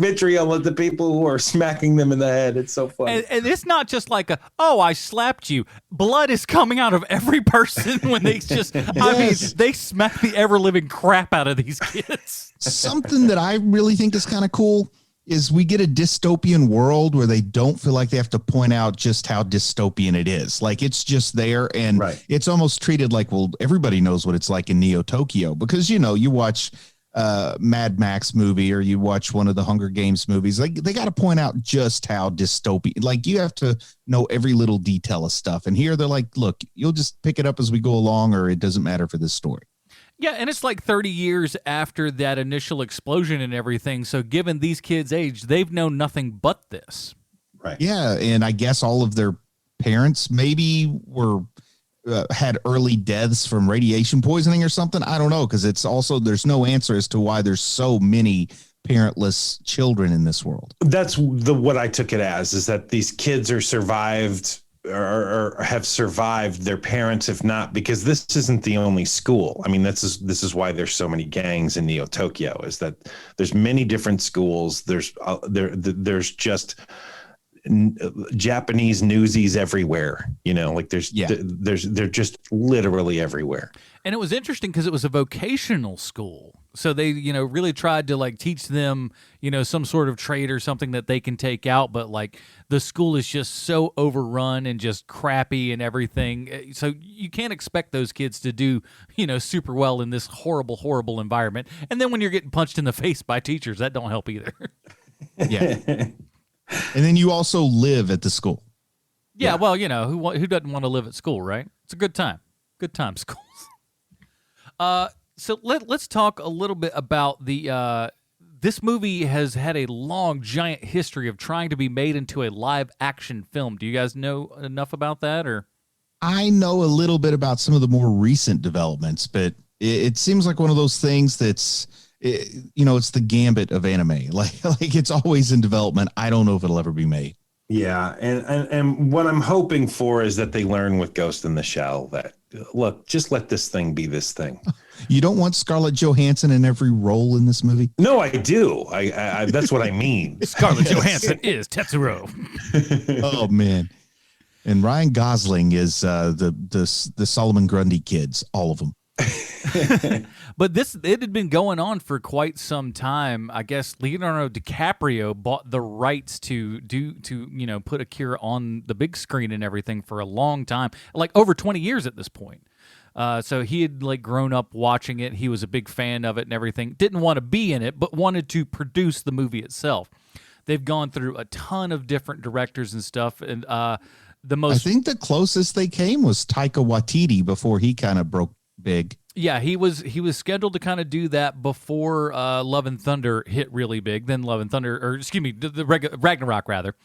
vitriol at the people who are smacking them in the head. It's so funny. And it's not just like I slapped you. Blood is coming out of every person when they just, I mean, they smack the ever-living crap out of these kids. Something that I really think is kind of cool is we get a dystopian world where they don't feel like they have to point out just how dystopian it is. Like it's just there, and it's almost treated like, well, everybody knows what it's like in Neo Tokyo because, you know, you watch Mad Max movie or you watch one of the Hunger Games movies, like they got to point out just how dystopian, like you have to know every little detail of stuff. And here they're like, look, you'll just pick it up as we go along, or it doesn't matter for this story. Yeah, and it's like 30 years after that initial explosion and everything. So given these kids' age, they've known nothing but this. Right. Yeah, and I guess all of their parents maybe were had early deaths from radiation poisoning or something. I don't know, because it's also, there's no answer as to why there's so many parentless children in this world. That's what I took it as, is that these kids are survived or have survived their parents, if not, because this isn't the only school. I mean, this is why there's so many gangs in Neo Tokyo, is that there's many different schools. There's just Japanese newsies everywhere, you know, like they're just literally everywhere. And it was interesting because it was a vocational school. So they, you know, really tried to like teach them, you know, some sort of trade or something that they can take out. But like the school is just so overrun and just crappy and everything. So you can't expect those kids to do, you know, super well in this horrible, horrible environment. And then when you're getting punched in the face by teachers, that don't help either. Yeah. And then you also live at the school. Yeah, well, you know, who doesn't want to live at school, right? It's a good time. Good time, schools. So let's talk a little bit about the this movie has had a long, giant history of trying to be made into a live-action film. Do you guys know enough about that, or? I know a little bit about some of the more recent developments, but it seems like one of those things that's, you know, it's the gambit of anime. Like it's always in development. I don't know if it'll ever be made. Yeah, and what I'm hoping for is that they learn with Ghost in the Shell that, look, just let this thing be this thing. You don't want Scarlett Johansson in every role in this movie? No, I do. I that's what I mean. Scarlett Johansson is Tetsuro. Oh man, and Ryan Gosling is the Solomon Grundy kids, all of them. But it had been going on for quite some time. I guess Leonardo DiCaprio bought the rights to you know, put Akira on the big screen and everything for a long time, like over 20 years at this point. So he had like grown up watching it. He was a big fan of it and everything. Didn't want to be in it, but wanted to produce the movie itself. They've gone through a ton of different directors and stuff, and I think the closest they came was Taika Waititi before he kind of broke big. Yeah, he was scheduled to kind of do that before Love and Thunder hit really big. Then Love and Thunder, or excuse me, the Ragnarok rather,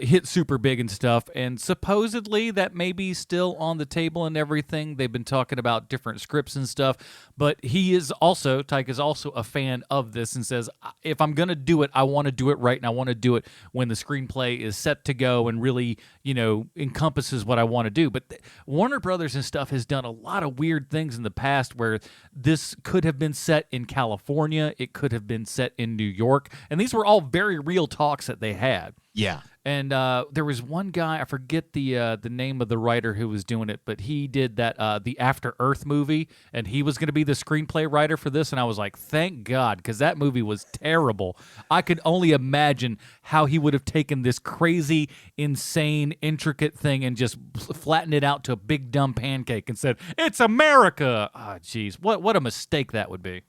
hit super big and stuff. And supposedly that may be still on the table and everything. They've been talking about different scripts and stuff. But Taika is also a fan of this and says, if I'm going to do it, I want to do it right. And I want to do it when the screenplay is set to go and really, you know, encompasses what I want to do. But Warner Brothers and stuff has done a lot of weird things in the past where this could have been set in California. It could have been set in New York. And these were all very real talks that they had. Yeah. And there was one guy, I forget the name of the writer who was doing it, but he did that the After Earth movie, and he was going to be the screenplay writer for this. And I was like, thank God, because that movie was terrible. I could only imagine how he would have taken this crazy, insane, intricate thing and just flattened it out to a big dumb pancake and said, "It's America." Oh, jeez, what a mistake that would be.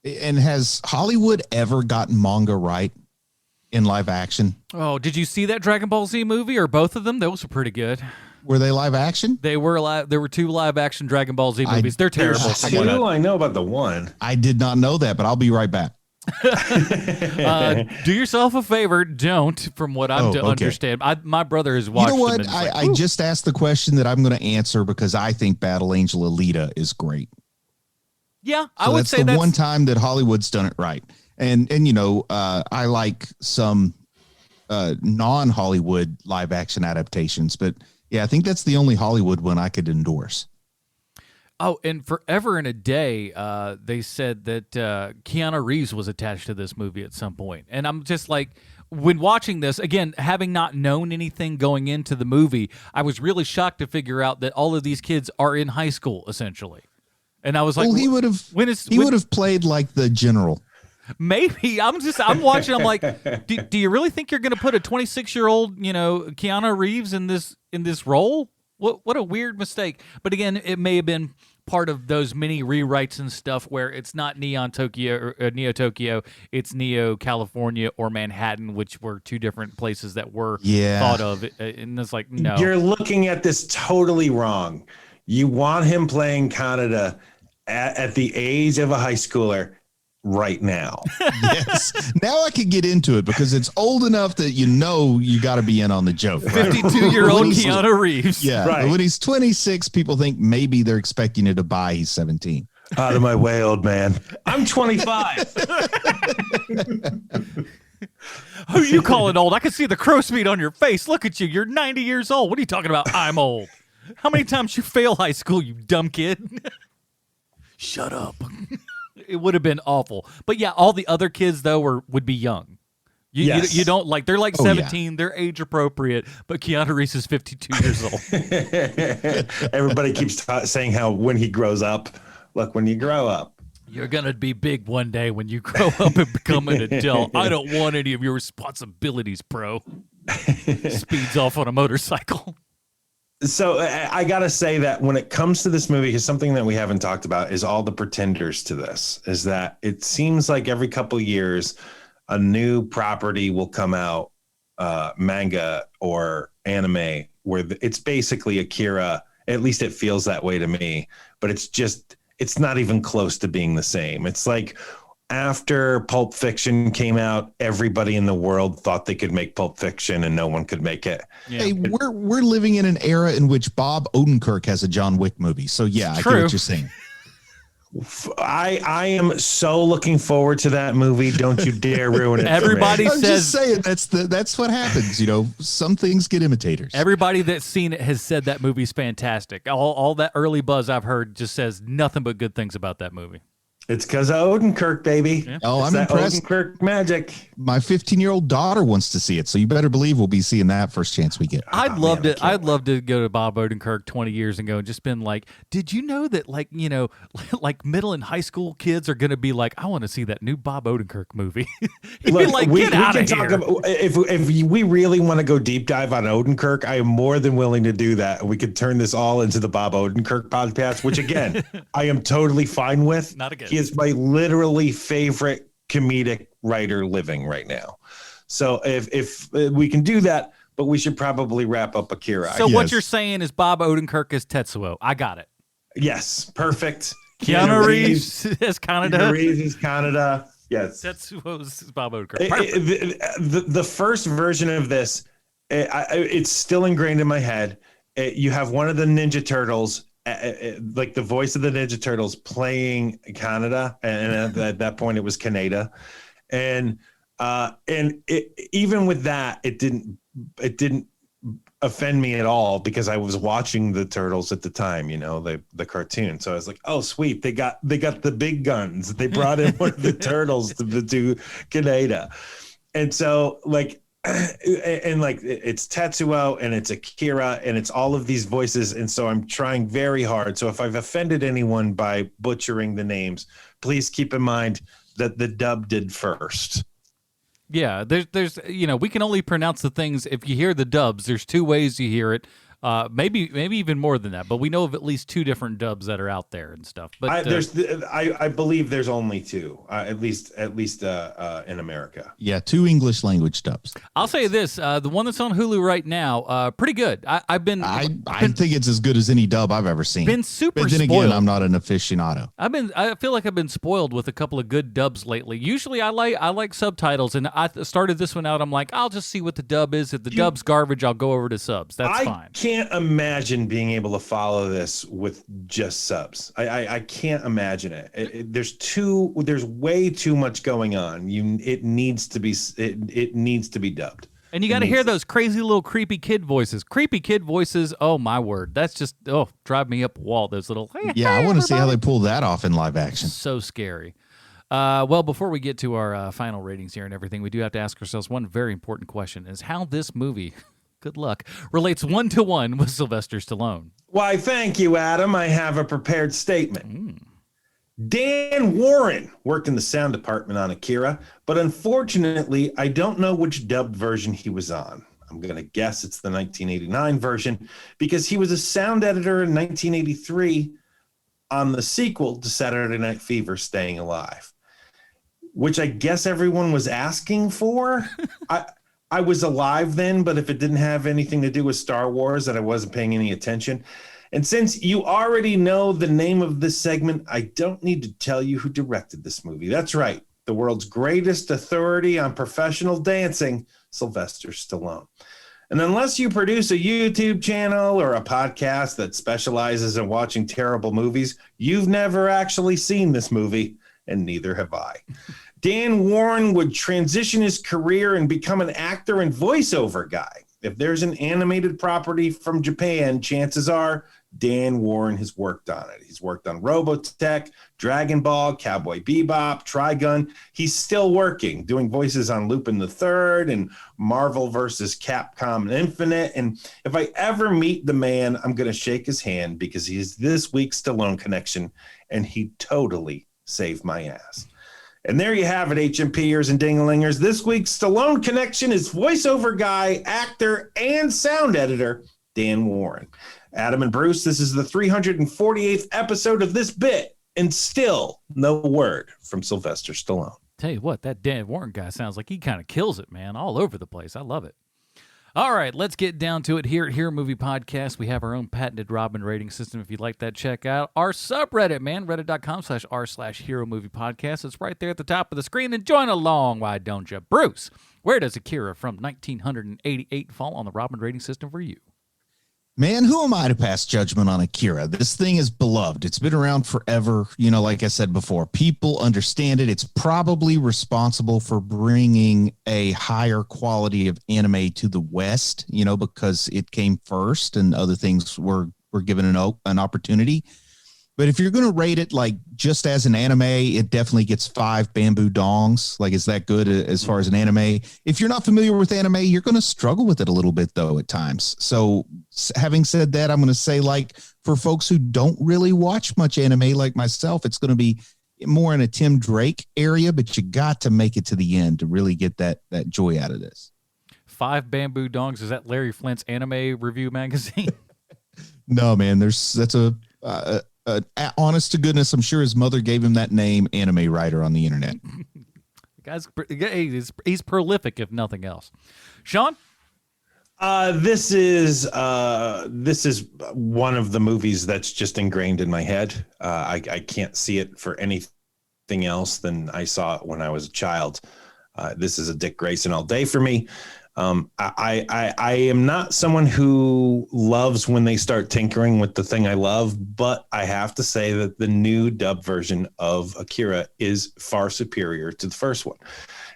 And has Hollywood ever gotten manga right in live action? Oh, did you see that Dragon Ball Z movie or both of them? Those were pretty good. Were they live action? They were live. There were 2 live action Dragon Ball Z movies. They're terrible. There's 2. I know about the one. I did not know that, but I'll be right back. Do yourself a favor. Don't, from what I'm to understand. My brother has watched. You know what? them I just asked the question that I'm going to answer because I think Battle Angel Alita is great. Yeah, So I would say that's that's one time that Hollywood's done it right. And you know, I like some non-Hollywood live action adaptations, but yeah, I think that's the only Hollywood one I could endorse. Oh, and Forever and a Day, they said that Keanu Reeves was attached to this movie at some point. And I'm just like, when watching this, again, having not known anything going into the movie, I was really shocked to figure out that all of these kids are in high school, essentially. And I was like, well, he would have played like the general. Maybe. I'm watching, I'm like, do you really think you're going to put a 26-year-old, Keanu Reeves in this role? What a weird mistake. But again, it may have been part of those mini rewrites and stuff where it's not Neo Tokyo, it's Neo California or Manhattan, which were 2 different places that were thought of. And it's like, no. You're looking at this totally wrong. You want him playing Canada at the age of a high schooler right now. Yes. Now I can get into it because it's old enough that you got to be in on the joke. Right? 52-year-old Keanu Reeves. Yeah. Right. When he's 26, people think maybe they're expecting it to buy. He's 17. Out of my way, old man. I'm 25. Who you calling old? I can see the crow's feet on your face. Look at you. You're 90 years old. What are you talking about? I'm old. How many times you fail high school, you dumb kid? Shut up. It would have been awful. But yeah, all the other kids, though, would be young. You don't like, they're like 17, yeah. They're age appropriate, but Keanu Reeves is 52 years old. Everybody keeps saying how when he grows up, look, when you grow up, you're going to be big one day when you grow up and become an adult. I don't want any of your responsibilities, bro. Speeds off on a motorcycle. So I got to say that when it comes to this movie, because something that we haven't talked about is all the pretenders to this, is that it seems like every couple of years, a new property will come out, manga or anime, where it's basically Akira. At least it feels that way to me, but it's not even close to being the same. It's like after Pulp Fiction came out, everybody in the world thought they could make Pulp Fiction and no one could make it. Yeah. Hey, we're living in an era in which Bob Odenkirk has a John Wick movie. So yeah, I get what you're saying. I am so looking forward to that movie. Don't you dare ruin it. Everybody I'm says, just saying that's what happens. Some things get imitators. Everybody that's seen it has said that movie's fantastic. All that early buzz I've heard just says nothing but good things about that movie. It's because of Odenkirk, baby. Yeah. Oh, it's I'm impressed. Odenkirk magic. My 15-year-old daughter wants to see it, so you better believe we'll be seeing that first chance we get. I'd love to go to Bob Odenkirk 20 years ago and just been like, did you know that like middle and high school kids are going to be like, I want to see that new Bob Odenkirk movie. Look, like, we get out of can here. talk about, if we really want to go deep dive on Odenkirk, I am more than willing to do that. We could turn this all into the Bob Odenkirk podcast, which again, I am totally fine with. Not again. He is my literally favorite comedic writer living right now. So if we can do that, but we should probably wrap up Akira. So what you're saying is Bob Odenkirk is Tetsuo. I got it. Yes, perfect. Keanu Reeves is Canada. Keanu Reeves is Canada. Yes. Tetsuo's Bob Odenkirk. The first version of this, it's still ingrained in my head. You have one of the Ninja Turtles, like the voice of the Ninja Turtles playing Canada, and at that point it was Canada, and even with that, it didn't offend me at all because I was watching the Turtles at the time, the cartoon. So I was like, oh sweet, they got the big guns. They brought in one of the Turtles to do Canada, and so like. And like it's Tetsuo and it's Akira and it's all of these voices, and so I'm trying very hard. So if I've offended anyone by butchering the names, please keep in mind that the dub did first. Yeah, there's we can only pronounce the things if you hear the dubs. There's 2 ways you hear it. Maybe even more than that, but we know of at least 2 different dubs that are out there and stuff. But I believe there's only 2, at least in America. Yeah, 2 English language dubs. I'll say this: the one that's on Hulu right now, pretty good. I think it's as good as any dub I've ever seen. Been super but then spoiled. again, I'm not an aficionado. I feel like I've been spoiled with a couple of good dubs lately. Usually, I like subtitles, and I started this one out. I'm like, I'll just see what the dub is. If the dub's garbage, I'll go over to subs. That's fine. I can't imagine being able to follow this with just subs. I can't imagine it. There's way too much going on. It needs to be dubbed. And you got to hear those crazy little creepy kid voices. Creepy kid voices. Oh my word, that's just drive me up a wall. Those little yeah. I want to see how they pull that off in live action. So scary. Well, before we get to our final ratings here and everything, we do have to ask ourselves one very important question: is how this movie, good luck, relates 1-to-1 with Sylvester Stallone. Why, thank you, Adam. I have a prepared statement. Dan Warren worked in the sound department on Akira, but unfortunately, I don't know which dubbed version he was on. I'm going to guess it's the 1989 version because he was a sound editor in 1983 on the sequel to Saturday Night Fever, Staying Alive, which I guess everyone was asking for. I was alive then, but if it didn't have anything to do with Star Wars, then I wasn't paying any attention. And since you already know the name of this segment, I don't need to tell you who directed this movie. That's right. The world's greatest authority on professional dancing, Sylvester Stallone. And unless you produce a YouTube channel or a podcast that specializes in watching terrible movies, you've never actually seen this movie, and neither have I. Dan Warren would transition his career and become an actor and voiceover guy. If there's an animated property from Japan, chances are Dan Warren has worked on it. He's worked on Robotech, Dragon Ball, Cowboy Bebop, Trigun. He's still working, doing voices on Lupin the Third and Marvel vs. Capcom Infinite. And if I ever meet the man, I'm going to shake his hand because he's this week's Stallone connection, and he totally saved my ass. And there you have it, HMPers and Dingalingers. This week's Stallone connection is voiceover guy, actor, and sound editor, Dan Warren. Adam and Bruce, this is the 348th episode of this bit, and still no word from Sylvester Stallone. Tell you what, that Dan Warren guy sounds like he kind of kills it, man, all over the place. I love it. All right, let's get down to it here at Hero Movie Podcast. We have our own patented Robin rating system. If you'd like that, check out our subreddit, man, reddit.com/r/Hero Movie Podcast. It's right there at the top of the screen, and join along, why don't you? Bruce, where does Akira from 1988 fall on the Robin rating system for you? Man, who am I to pass judgment on Akira? This thing is beloved. It's been around forever. You know, like I said before, people understand it. It's probably responsible for bringing a higher quality of anime to the West, you know, because it came first and other things were given an opportunity. But if you're going to rate it like just as an anime, it definitely gets 5 bamboo dongs. Like, is that good as far as an anime? If you're not familiar with anime, you're going to struggle with it a little bit, though, at times. So having said that, I'm going to say, like, for folks who don't really watch much anime like myself, it's going to be more in a Tim Drake area, but you got to make it to the end to really get that joy out of this. 5 bamboo dongs. Is that Larry Flint's anime review magazine? No, man, that's a honest to goodness, I'm sure his mother gave him that name, anime writer on the internet. He's prolific, if nothing else. Sean? This is one of the movies that's just ingrained in my head. I can't see it for anything else than I saw it when I was a child. This is a Dick Grayson all day for me. I am not someone who loves when they start tinkering with the thing I love, but I have to say that the new dub version of Akira is far superior to the first one.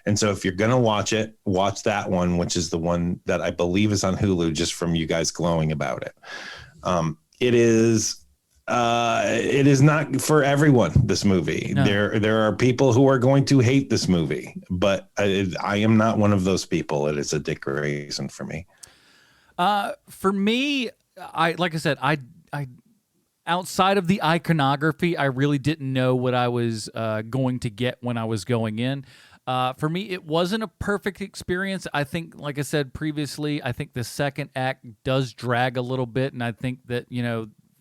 And so if you're going to watch it, watch that one, which is the one that I believe is on Hulu, just from you guys glowing about it. It is not for everyone, this movie. No. There are people who are going to hate this movie, but I am not one of those people. It is a Dick Grayson for me. For me, like I said, I outside of the iconography, I really didn't know what I was going to get when I was going in. For me, it wasn't a perfect experience. I think, like I said previously, I think the second act does drag a little bit, and I think that,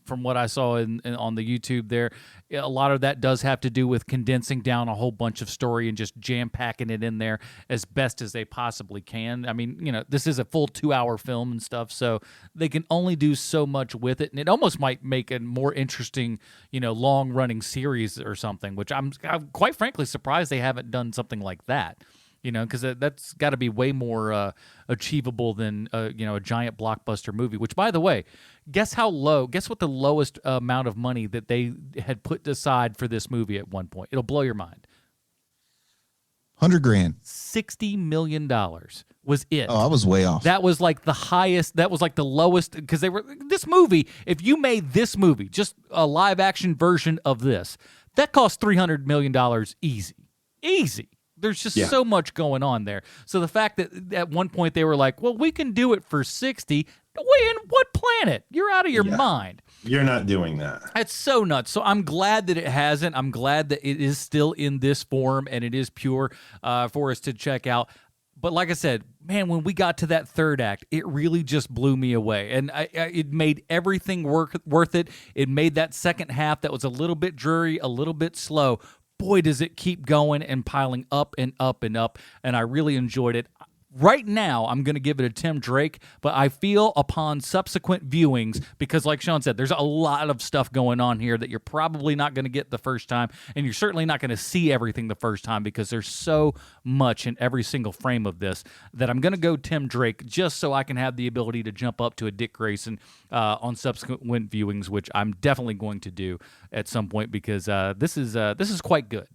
from what I saw on the YouTube there, a lot of that does have to do with condensing down a whole bunch of story and just jam-packing it in there as best as they possibly can. I mean, this is a full 2-hour film and stuff, so they can only do so much with it, and it almost might make a more interesting, long-running series or something, which I'm quite frankly surprised they haven't done something like that. Because that's got to be way more achievable than a giant blockbuster movie. Which, by the way, guess what the lowest amount of money that they had put aside for this movie at one point? It'll blow your mind. $100,000. $60 million was it. Oh, I was way off. That was like the highest. That was like the lowest, because this movie. If you made this movie, just a live action version of this, that cost $300 million easy. There's just so much going on there. So the fact that at one point they were like, well, we can do it for 60. Wait, in what planet? You're out of your mind. You're not doing that. It's so nuts. So I'm glad that it hasn't. I'm glad that it is still in this form and it is pure for us to check out. But like I said, man, when we got to that third act, it really just blew me away. And it made everything worth it. It made that second half that was a little bit dreary, a little bit slow. Boy, does it keep going and piling up and up and up, and I really enjoyed it. Right now, I'm going to give it a Tim Drake, but I feel upon subsequent viewings, because like Sean said, there's a lot of stuff going on here that you're probably not going to get the first time, and you're certainly not going to see everything the first time because there's so much in every single frame of this that I'm going to go Tim Drake just so I can have the ability to jump up to a Dick Grayson on subsequent viewings, which I'm definitely going to do at some point because this is quite good.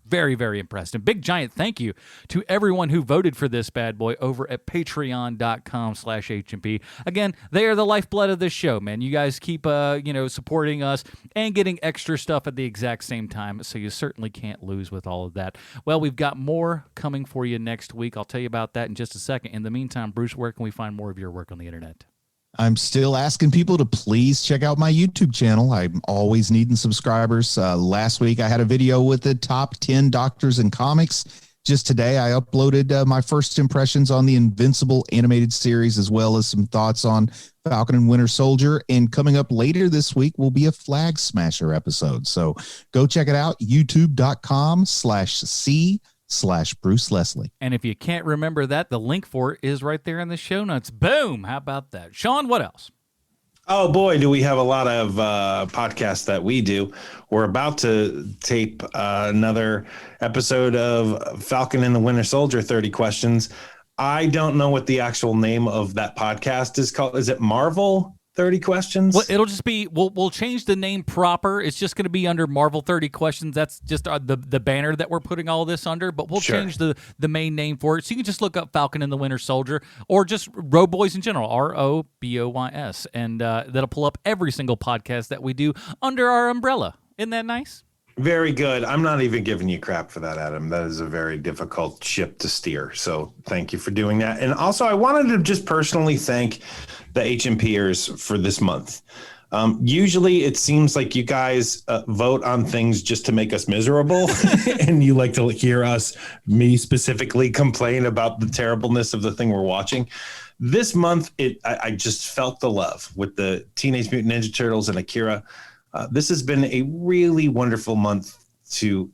Very, very impressed. And big giant thank you to everyone who voted for this bad boy over at patreon.com/HMP. Again, they are the lifeblood of this show, man. You guys keep supporting us and getting extra stuff at the exact same time, so you certainly can't lose with all of that. Well, we've got more coming for you next week. I'll tell you about that in just a second. In the meantime, Bruce, where can we find more of your work on the internet? I'm still asking people to please check out my YouTube channel. I'm always needing subscribers. Last week, I had a video with the top 10 doctors in comics. Just today, I uploaded my first impressions on the Invincible animated series, as well as some thoughts on Falcon and Winter Soldier. And coming up later this week will be a Flag Smasher episode. So go check it out, youtube.com/C/Bruce Leslie. And if you can't remember that, the link for it is right there in the show notes. Boom! How about that? Sean, what else? Oh boy, do we have a lot of podcasts that we do. We're about to tape another episode of Falcon and the Winter Soldier 30 Questions. I don't know what the actual name of that podcast is called. Is it Marvel 30 Questions? Well, it'll just be, we'll change the name proper. It's just going to be under Marvel 30 Questions. That's just the banner that we're putting all this under, but we'll change the main name for it. So you can just look up Falcon and the Winter Soldier or just Roboys Boys in general, ROBOYS, and that'll pull up every single podcast that we do under our umbrella. Isn't that nice? Very good. I'm not even giving you crap for that, Adam. That is a very difficult ship to steer. So thank you for doing that. And also, I wanted to just personally thank the HMPers for this month. Usually it seems like you guys vote on things just to make us miserable. And you like to hear me specifically, complain about the terribleness of the thing we're watching. This month, I just felt the love with the Teenage Mutant Ninja Turtles and Akira. This has been a really wonderful month to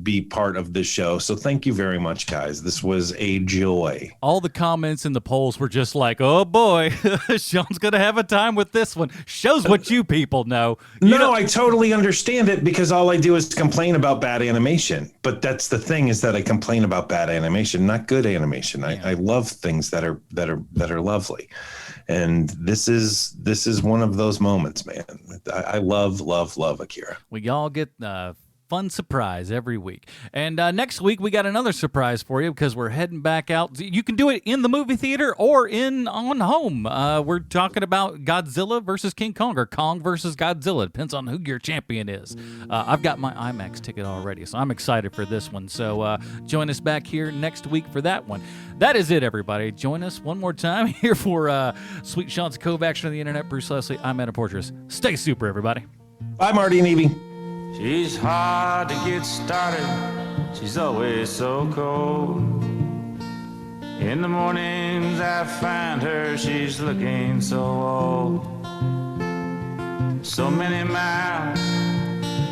be part of this show. So thank you very much, guys. This was a joy. All the comments in the polls were just like, oh boy, Sean's going to have a time with this one. Shows what you people know. I totally understand it because all I do is complain about bad animation. But that's the thing, is that I complain about bad animation, not good animation. I love things that are lovely. And this is one of those moments, man. I love Akira. We all get fun surprise every week. And next week, we got another surprise for you because we're heading back out. You can do it in the movie theater or on home. We're talking about Godzilla versus King Kong, or Kong versus Godzilla. Depends on who your champion is. I've got my IMAX ticket already, so I'm excited for this one. So join us back here next week for that one. That is it, everybody. Join us one more time here for Sweet Sean's Kovacs on the internet. Bruce Leslie, I'm Adam Portress. Stay super, everybody. Bye, Marty and Evie. She's hard to get started she's always so cold. In the mornings I find her, she's looking so old. So many miles,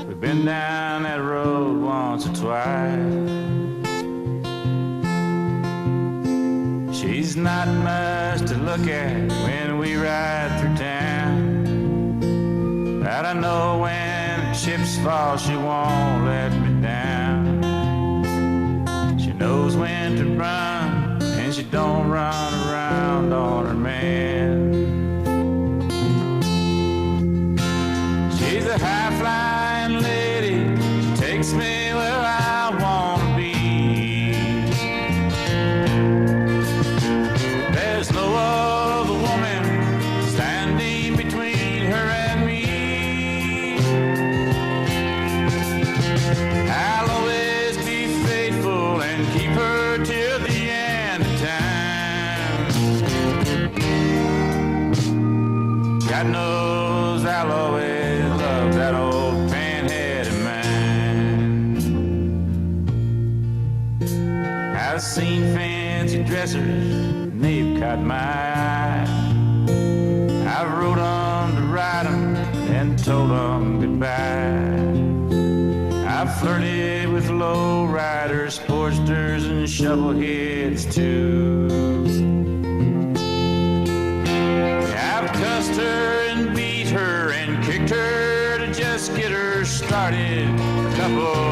we've been down that road once or twice. She's not much to look at when we ride through town, but I know when the chips fall she won't let me down. She knows when to run and she don't run around on her man. She's a high-flying lady, she takes me where I want to be. There's no other woman standing between her and me. I'll always be faithful and keep her till the end of time. God knows I'll always love that old pinhead of mine. I've seen fancy dressers and they've caught my eye. I've rode 'em to ride 'em and told 'em goodbye. I've flirted with low riders, sportsters, and shovelheads too. I've cussed her and beat her and kicked her to just get her started a couple